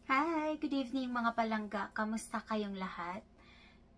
Hi! Good evening mga palangga. Kamusta kayong lahat?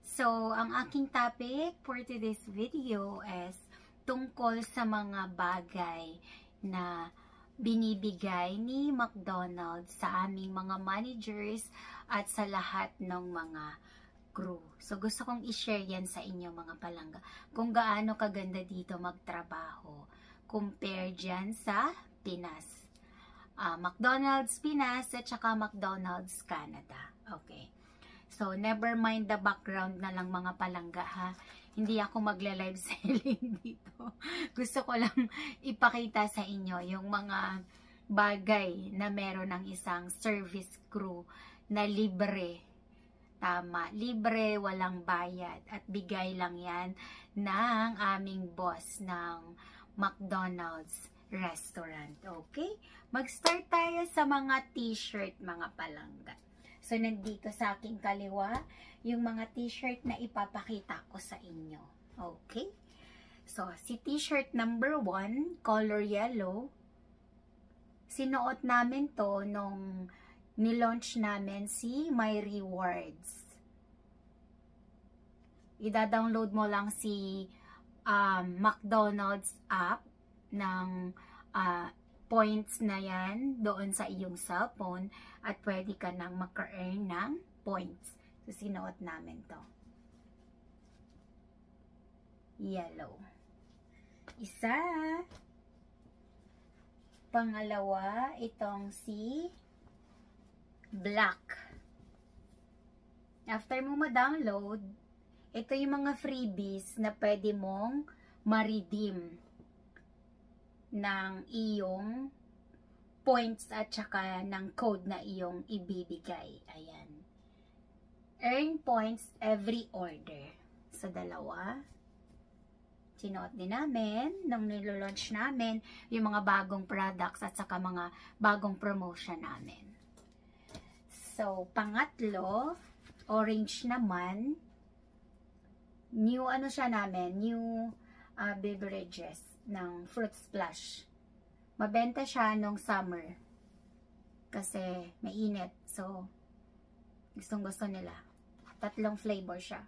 So, ang aking topic for today's video is tungkol sa mga bagay na binibigay ni McDonald's sa aming mga managers at sa lahat ng mga crew. So, gusto kong i-share yan sa inyo mga palangga. Kung gaano kaganda dito magtrabaho compare dyan sa Pinas. McDonald's Pinas at saka McDonald's Canada. Okay. So, never mind the background na lang mga palangga ha. Hindi ako magle-live selling dito. Gusto ko lang ipakita sa inyo yung mga bagay na meron ng isang service crew na libre. Tama, libre, walang bayad. At bigay lang yan ng aming boss ng McDonald's restaurant. Okay? Mag-start tayo sa mga t-shirt mga palangga. So, nandito sa aking kaliwa, yung mga t-shirt na ipapakita ko sa inyo. Okay? So, si t-shirt number 1, color yellow. Sinuot namin to nung nilaunch namin si My Rewards. Ida-download mo lang si McDonald's app ng points na yan doon sa iyong cellphone at pwede ka nang maka-earn ng points. So, sinuot namin to. Yellow. Isa. Pangalawa, itong si black. After mo ma-download, ito yung mga freebies na pwede mong ma-redeem ng iyong points at saka ng code na iyong ibibigay. Ayan. Earn points every order. Sa dalawa. Sinuot din namin nung nilo-launch namin yung mga bagong products at saka mga bagong promotion namin. So, pangatlo, orange naman. New ano siya namin, new beverages ng Fruit Splash. Mabenta siya nung summer kasi mainit. So, gustong-gusto nila. 3 flavor siya.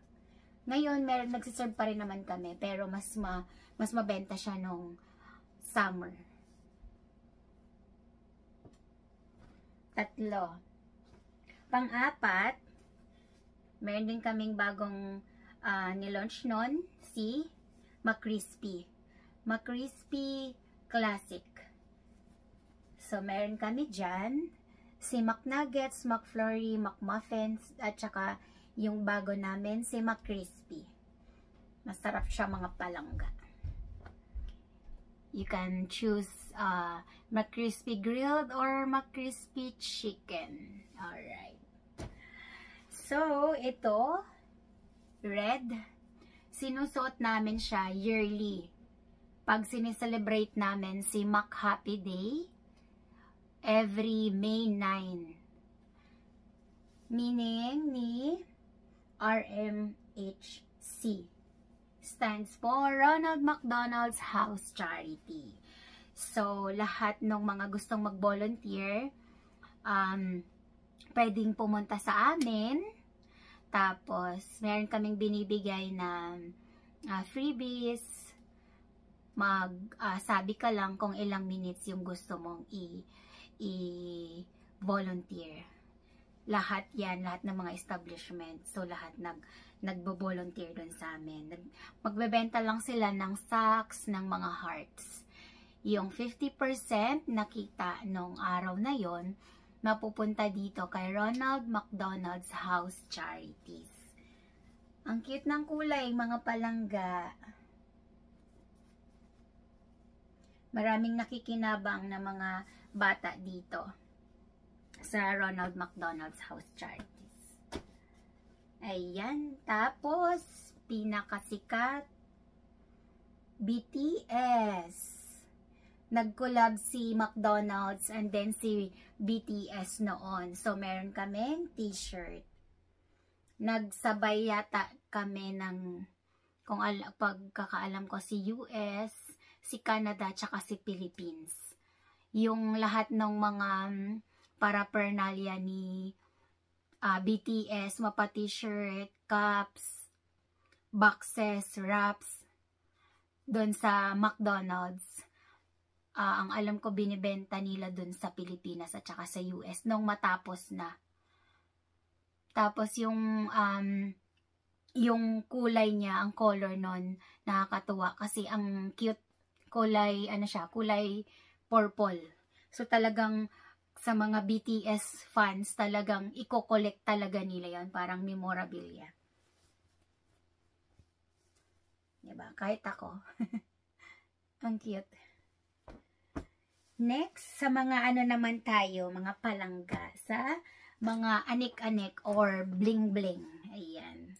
Ngayon, meron nagsiserve pa rin naman kami pero mas mabenta siya nung summer. 3. Pang-apat, meron din kaming bagong nilaunch nun, si McCrispy. McCrispy Classic. So, meron kami dyan, si McNuggets, McFlurry, McMuffins, at saka yung bago namin, si McCrispy. Masarap siya mga palangga. You can choose McCrispy Grilled or McCrispy Chicken. Alright. So, ito, red. Sinusuot namin siya yearly. Pag sineselebrate namin si Mac Happy Day, every May 9. Meaning ni RMHC. Stands for Ronald McDonald's House Charity. So, lahat ng mga gustong mag-volunteer, pwedeng pumunta sa amin. Tapos, meron kaming binibigay na freebies. Sabi ka lang kung ilang minutes yung gusto mong i-volunteer. Lahat yan, lahat ng mga establishment. So, lahat nagbo-volunteer dun sa amin. Magbebenta lang sila ng socks, ng mga hearts. Yung 50% nakita nung araw na yon mapupunta dito kay Ronald McDonald's House Charities. Ang cute ng kulay, mga palangga. Maraming nakikinabang na mga bata dito sa Ronald McDonald's House Charities. Ayan. Tapos, pinakasikat, BTS. Nag-collab si McDonald's and then si BTS noon. So, meron kaming t-shirt. Nagsabay yata kami ng, kung pagkakaalam ko, si US, si Canada, tsaka si Philippines. Yung lahat ng mga paraphernalia ni BTS, mapa t-shirt, cups, boxes, wraps, doon sa McDonald's. Ang alam ko binibenta nila doon sa Pilipinas at saka sa US nung matapos na. Tapos yung kulay niya, ang color nun, nakakatuwa kasi ang cute, kulay, kulay purple. So talagang sa mga BTS fans, talagang i-collect talaga nila yan, parang memorabilia. Diba? Kahit ako. Ang cute. Next, sa mga naman tayo, mga palangga, sa mga anik-anik or bling-bling. Ayan.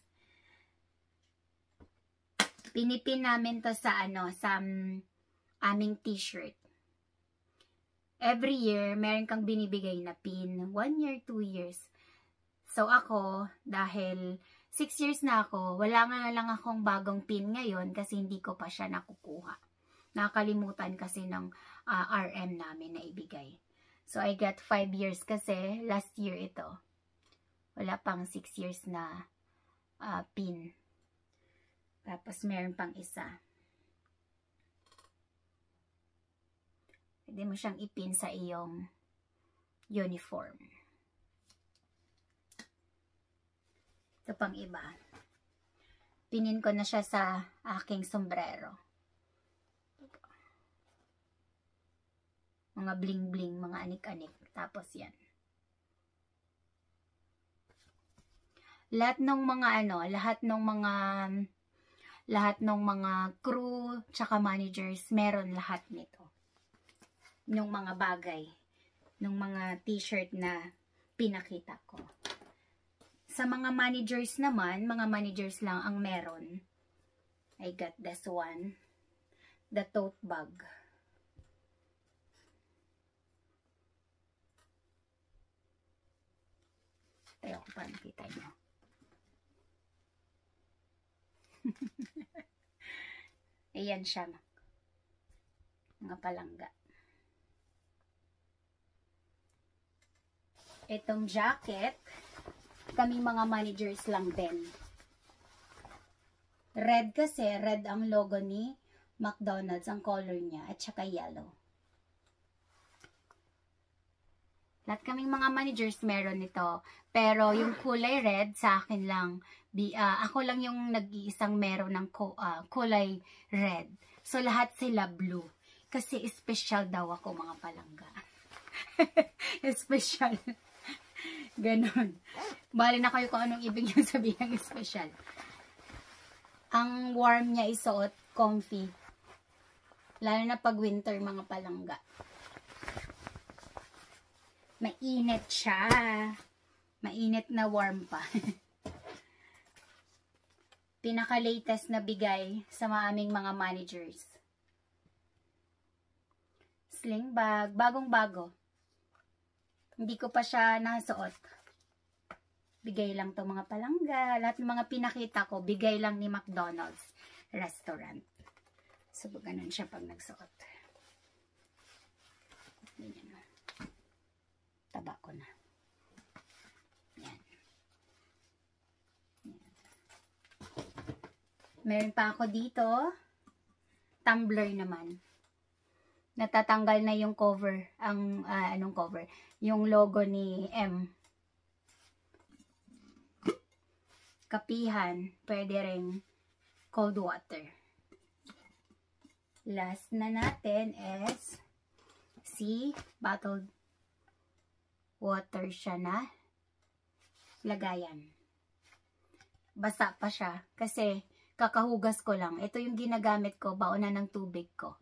Pinipin namin to sa sa aming t-shirt. Every year, meron kang binibigay na pin. 1 year, 2 years. So ako, dahil 6 years na ako, wala nga lang akong bagong pin ngayon kasi hindi ko pa siya nakukuha. Nakakalimutan kasi ng RM namin na ibigay. So I got 5 years kasi last year ito. Wala pang 6 years na pin. Tapos meron pang isa. Pwede mo siyang ipin sa iyong uniform. Ito pang iba. Pinin ko na siya sa aking sombrero. Mga bling-bling, mga anik-anik. Tapos yan. Lahat ng mga crew, tsaka managers, meron lahat nito. Yung mga bagay, yung mga t-shirt na pinakita ko. Sa mga managers naman, mga managers lang ang meron. I got this one, the tote bag. Tayo ko pa nakita nyo. Ayan siya, mga palangga. Itong jacket, kami mga managers lang din. Red kasi, red ang logo ni McDonald's, ang color niya, at saka yellow. Lahat kaming mga managers meron nito. Pero yung kulay red, sa akin lang, ako lang yung nag-iisang meron ng kulay red. So lahat sila blue. Kasi special daw ako, mga palangga. Special. Ganon. Bali na kayo kung anong ibig niyang sabihin ng special. Ang warm niya isuot, comfy. Lalo na pag winter, mga palangga. Mainit siya. Mainit na warm pa. Pinaka-latest na bigay sa aming mga managers. Sling bag. Bagong-bago. Hindi ko pa siya nasuot. Bigay lang to, mga palangga. Lahat ng mga pinakita ko, bigay lang ni McDonald's restaurant. So, ganun siya pag nagsuot. Ganyan. Taba ko na. Yan. Yan. Meron pa ako dito. Tumbler naman. Natatanggal na yung cover. Anong cover? Yung logo ni M. Kapihan. Pwede ring cold water. Last na natin is bottled water siya na lagayan. Basa pa siya kasi kakahugas ko lang. Ito yung ginagamit ko, baonan ng tubig ko.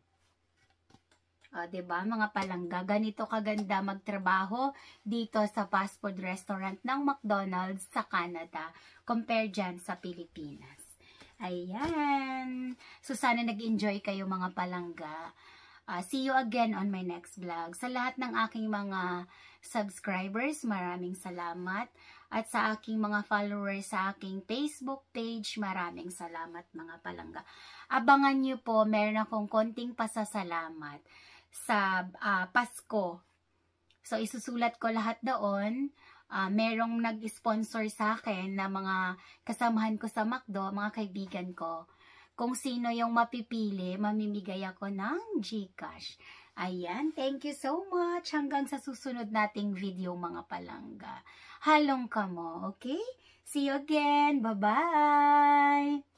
Diba, mga palangga, ganito kaganda magtrabaho dito sa fast food restaurant ng McDonald's sa Canada compare dyan sa Pilipinas. Ayan. So, sana nag-enjoy kayo, mga palangga. See you again on my next vlog. Sa lahat ng aking mga subscribers, maraming salamat. At sa aking mga followers sa aking Facebook page, maraming salamat, mga palangga. Abangan nyo po, meron akong konting pasasalamat sa Pasko So, isusulat ko lahat doon. Merong nag-sponsor sa akin na mga kasamahan ko sa McDo, mga kaibigan ko. Kung sino yung mapipili, mamimigay ako ng GCash. Ayan, thank you so much. Hanggang sa susunod nating video, mga palangga. Halong ka mo, okay? See you again. Bye-bye!